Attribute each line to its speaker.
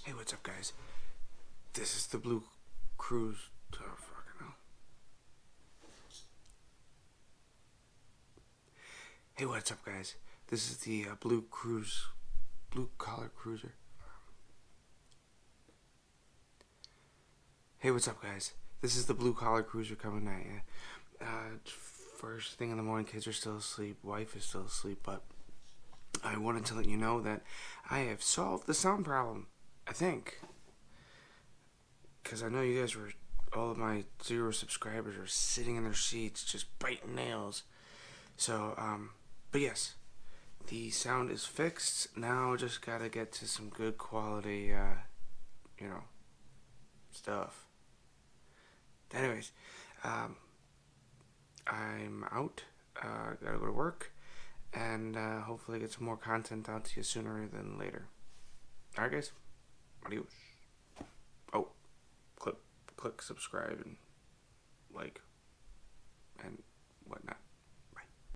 Speaker 1: Hey, what's up, guys? This is the Blue Cruise. Oh, fucking hell. Hey, what's up, guys? This is the Blue Collar Cruiser. Hey, what's up, guys? This is the Blue Collar Cruiser coming at you. First thing in the morning, kids are still asleep, wife is still asleep, but I wanted to let you know that I have solved the sound problem. I think. Because I know you guys were, all of my 0 subscribers are sitting in their seats just biting nails. So, but yes, the sound is fixed. Now just gotta get to some good quality, stuff. Anyways, I'm out. Gotta go to work. And hopefully get some more content out to you sooner than later. Alright, guys. Adios. Oh, click subscribe and like and whatnot.